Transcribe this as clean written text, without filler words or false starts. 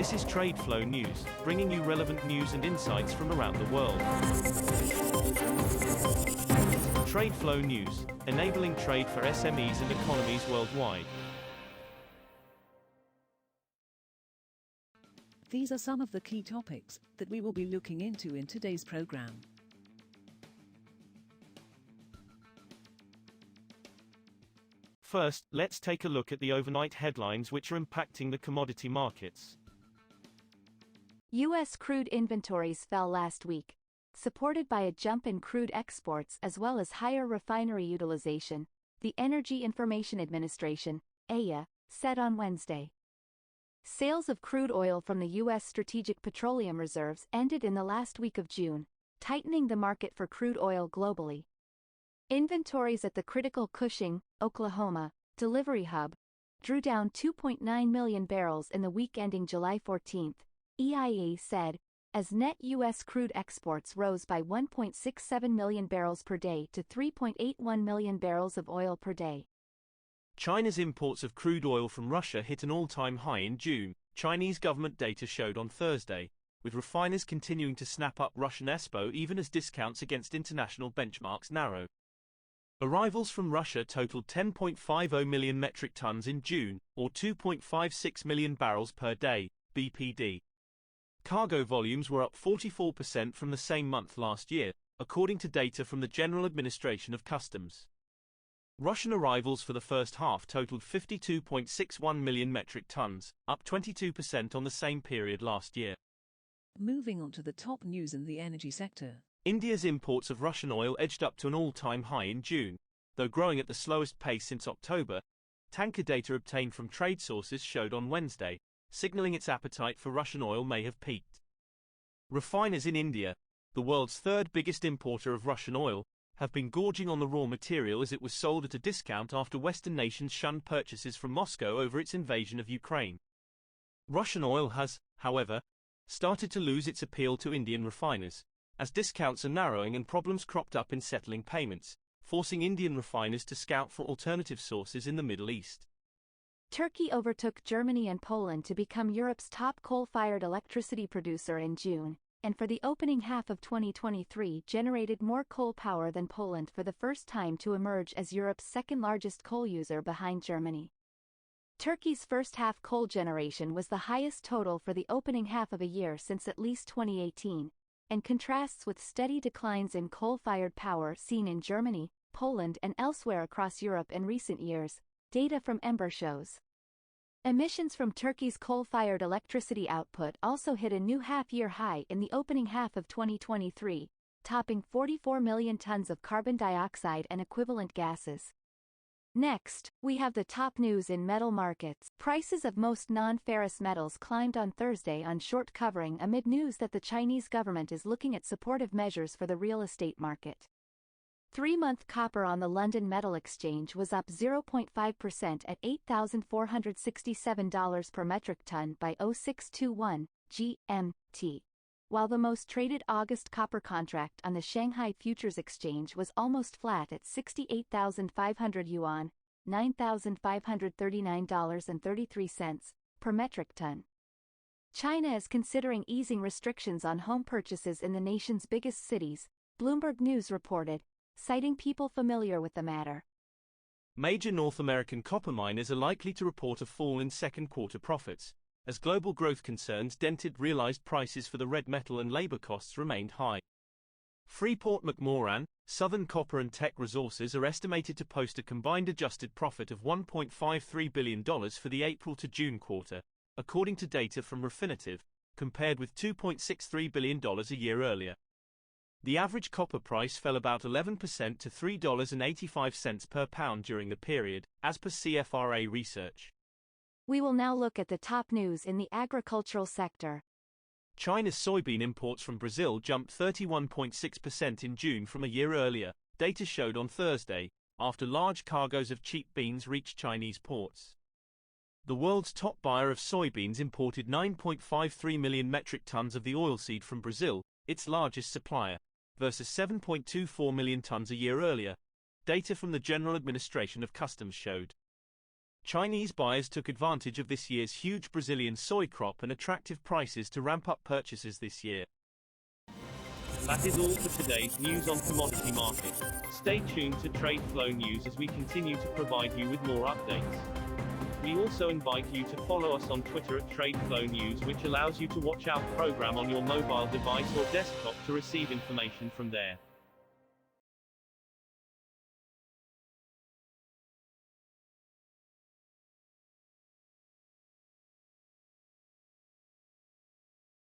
This is TradeFlow News, bringing you relevant news and insights from around the world. TradeFlow News, enabling trade for SMEs and economies worldwide. These are some of the key topics that we will be looking into in today's program. First, let's take a look at the overnight headlines which are impacting the commodity markets. U.S. crude inventories fell last week, supported by a jump in crude exports as well as higher refinery utilization, the Energy Information Administration, EIA, said on Wednesday. Sales of crude oil from the U.S. Strategic Petroleum Reserves ended in the last week of June, tightening the market for crude oil globally. Inventories at the critical Cushing, Oklahoma, delivery hub drew down 2.9 million barrels in the week ending July 14, EIA said, as net U.S. crude exports rose by 1.67 million barrels per day to 3.81 million barrels of oil per day. China's imports of crude oil from Russia hit an all-time high in June, Chinese government data showed on Thursday, with refiners continuing to snap up Russian ESPO even as discounts against international benchmarks narrow. Arrivals from Russia totaled 10.50 million metric tons in June, or 2.56 million barrels per day, BPD. Cargo volumes were up 44% from the same month last year, according to data from the General Administration of Customs. Russian arrivals for the first half totaled 52.61 million metric tons, up 22% on the same period last year. Moving on to the top news in the energy sector. India's imports of Russian oil edged up to an all-time high in June, though growing at the slowest pace since October. Tanker data obtained from trade sources showed on Wednesday, signaling its appetite for Russian oil may have peaked. Refiners in India, the world's third biggest importer of Russian oil, have been gorging on the raw material as it was sold at a discount after Western nations shunned purchases from Moscow over its invasion of Ukraine. Russian oil has, however, started to lose its appeal to Indian refiners, as discounts are narrowing and problems cropped up in settling payments, forcing Indian refiners to scout for alternative sources in the Middle East. Turkey overtook Germany and Poland to become Europe's top coal-fired electricity producer in June, and for the opening half of 2023 generated more coal power than Poland for the first time to emerge as Europe's second-largest coal user behind Germany. Turkey's first-half coal generation was the highest total for the opening half of a year since at least 2018, and contrasts with steady declines in coal-fired power seen in Germany, Poland and elsewhere across Europe in recent years, data from Ember shows. Emissions from Turkey's coal-fired electricity output also hit a new half-year high in the opening half of 2023, topping 44 million tons of carbon dioxide and equivalent gases. Next, we have the top news in metal markets. Prices of most non-ferrous metals climbed on Thursday on short covering amid news that the Chinese government is looking at supportive measures for the real estate market. 3-month copper on the London Metal Exchange was up 0.5% at $8,467 per metric ton by 0621 GMT, while the most traded August copper contract on the Shanghai Futures Exchange was almost flat at 68,500 yuan, $9,539.33 per metric ton. China is considering easing restrictions on home purchases in the nation's biggest cities, Bloomberg News reported, citing people familiar with the matter. Major North American copper miners are likely to report a fall in second quarter profits, as global growth concerns dented realized prices for the red metal and labor costs remained high. Freeport-McMoRan, Southern Copper and Teck Resources are estimated to post a combined adjusted profit of $1.53 billion for the April to June quarter, according to data from Refinitiv, compared with $2.63 billion a year earlier. The average copper price fell about 11% to $3.85 per pound during the period, as per CFRA research. We will now look at the top news in the agricultural sector. China's soybean imports from Brazil jumped 31.6% in June from a year earlier, data showed on Thursday, after large cargoes of cheap beans reached Chinese ports. The world's top buyer of soybeans imported 9.53 million metric tons of the oilseed from Brazil, its largest supplier, versus 7.24 million tons a year earlier, data from the General Administration of Customs showed. Chinese buyers took advantage of this year's huge Brazilian soy crop and attractive prices to ramp up purchases this year. That is all for today's news on commodity markets. Stay tuned to TradeFlow News as we continue to provide you with more updates. We also invite you to follow us on Twitter at TradeFlow News, which allows you to watch our program on your mobile device or desktop to receive information from there.